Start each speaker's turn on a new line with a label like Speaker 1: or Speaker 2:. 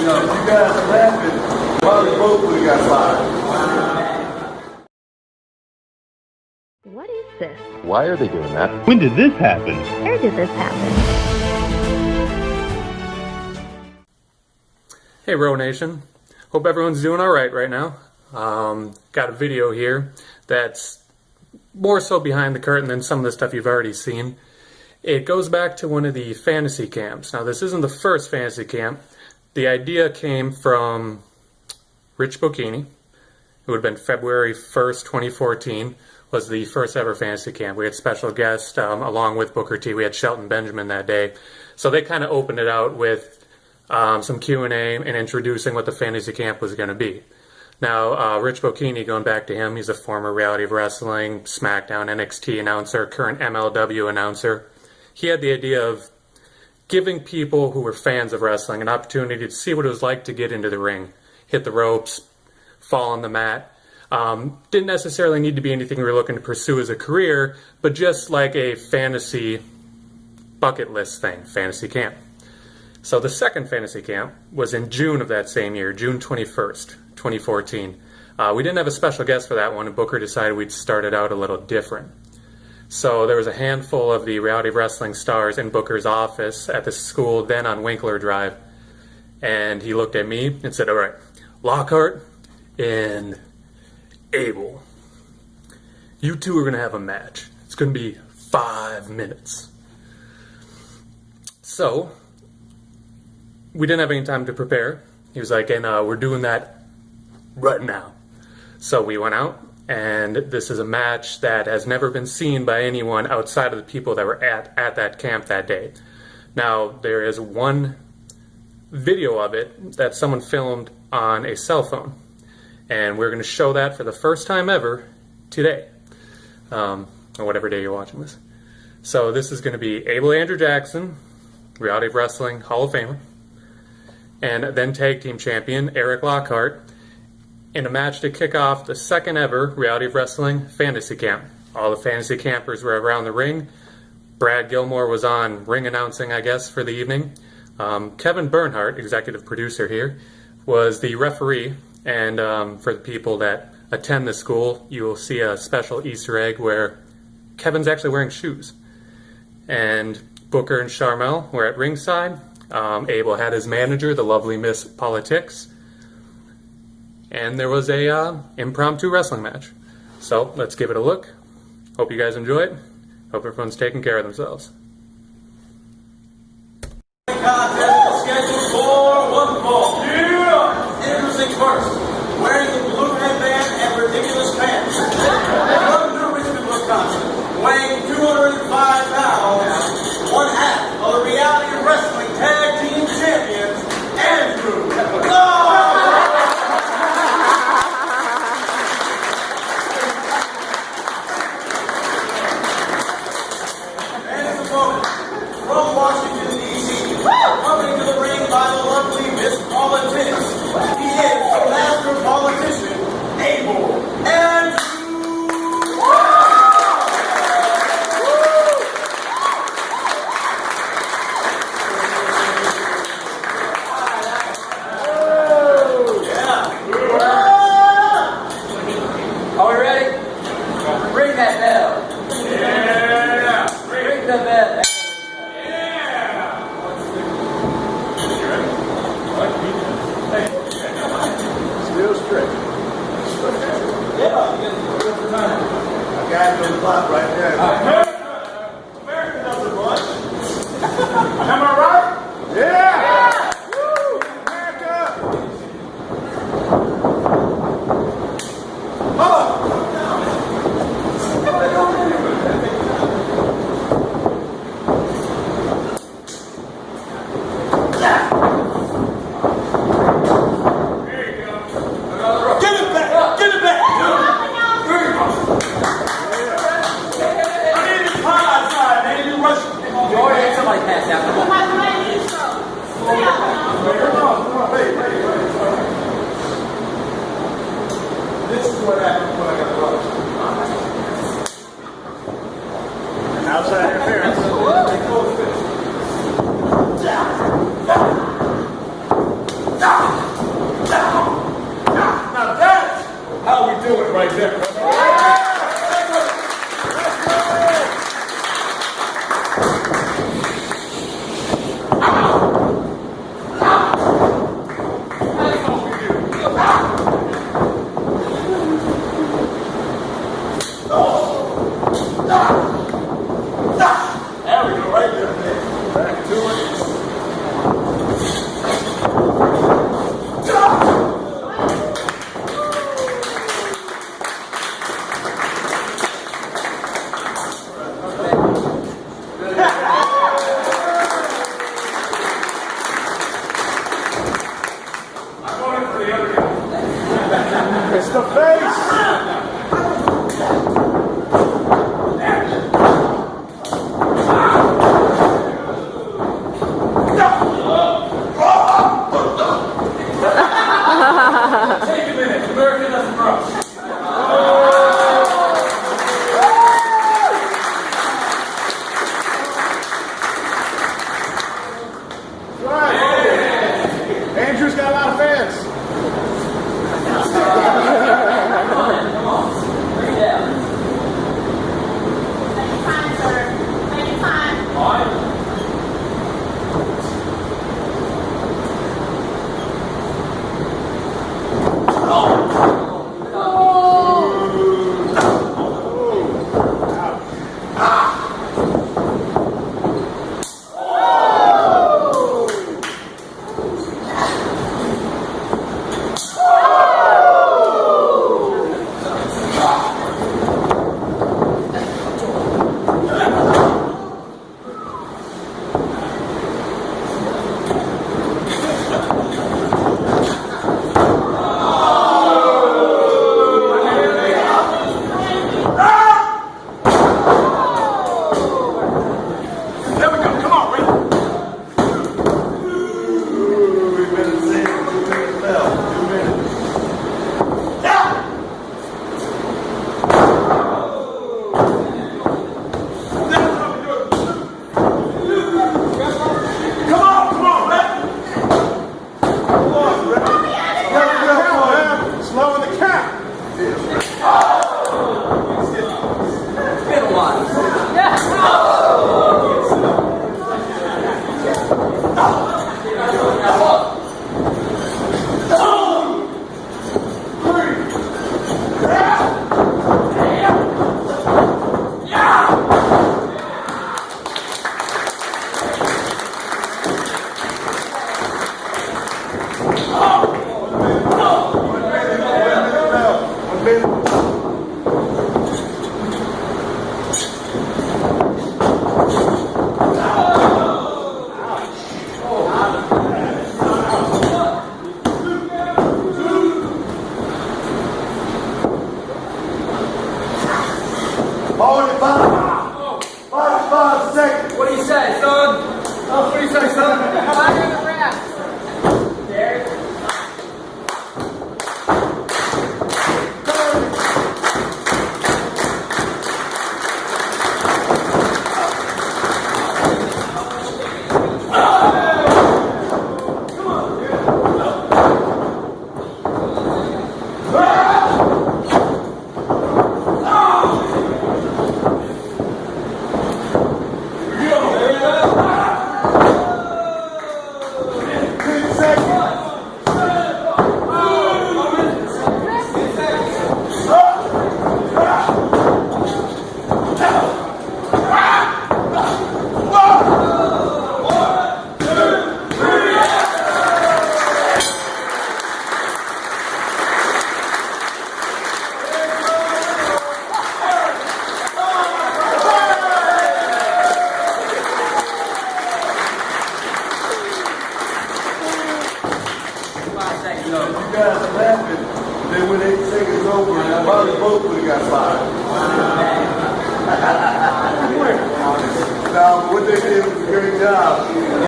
Speaker 1: You know, you guys are laughing. Probably both would have got fired.
Speaker 2: What is this?
Speaker 3: Why are they doing that?
Speaker 4: When did this happen?
Speaker 2: Where did this happen?
Speaker 5: Hey Row Nation, hope everyone's doing alright right now. Got a video here that's more so behind the curtain than some of the stuff you've already seen. It goes back to one of the fantasy camps. Now this isn't the first fantasy camp. The idea came from Rich Bocchini. It would have been February 1st, 2014, was the first ever fantasy camp. We had special guests along with Booker T. We had Shelton Benjamin that day. So they kind of opened it out with some Q&A and introducing what the fantasy camp was going to be. Now, Rich Bocchini, going back to him, he's a former Reality of Wrestling, SmackDown, NXT announcer, current MLW announcer. He had the idea of giving people who were fans of wrestling an opportunity to see what it was like to get into the ring, hit the ropes, fall on the mat. Didn't necessarily need to be anything we were looking to pursue as a career, but just like a fantasy bucket list thing, fantasy camp. So the second fantasy camp was in June of that same year, June 21st, 2014. We didn't have a special guest for that one, and Booker decided we'd start it out a little different. So there was a handful of the Reality of Wrestling stars in Booker's office at the school then on Winkler Drive, and he looked at me and said, all right, Lockhart and Abel, you two are going to have a match. It's going to be 5 minutes. So we didn't have any time to prepare. He was like, and we're doing that right now. So we went out, and this is a match that has never been seen by anyone outside of the people that were at that camp that day. Now, there is one video of it that someone filmed on a cell phone, and we're going to show that for the first time ever today, or whatever day you're watching this. So this is going to be Abel Andrew Jackson, Reality of Wrestling Hall of Famer, and then tag team champion Eric Lockhart in a match to kick off the second ever Reality of Wrestling Fantasy Camp. All the fantasy campers were around the ring. Brad Gilmore was on ring announcing, I guess, for the evening. Kevin Bernhardt, executive producer here, was the referee, and for the people that attend the school, you will see a special Easter egg where Kevin's actually wearing shoes. And Booker and Charmel were at ringside. Abel had his manager, the lovely Miss Politics, and there was a impromptu wrestling match. So let's give it a look. Hope you guys enjoy it. Hope everyone's taking care of themselves.
Speaker 1: Contest scheduled for one fall. Yeah! Introducing first, wearing the blue headband and ridiculous pants. From New Richmond, Wisconsin, weighing 205 pounds, one half of the Reality of Wrestling Tag Team Champions, Andrew Lockhart. And his opponent, from Washington, D.C., coming to the ring by the lovely Miss Now that's how we do it right there. There we go, right there. Back to it. I'm going for the other guy. It's the face. Take a minute. America doesn't cross. Right. Andrew's got a lot of fans.
Speaker 3: Come on. Bring it down. Take your time, sir. Take your time.
Speaker 1: All right.
Speaker 3: What do you say, son? What do you say, son? Fire in the rest. There.
Speaker 4: You guys are laughing. Then when 8 seconds over, probably both would have got fired. No, what they did was a great job.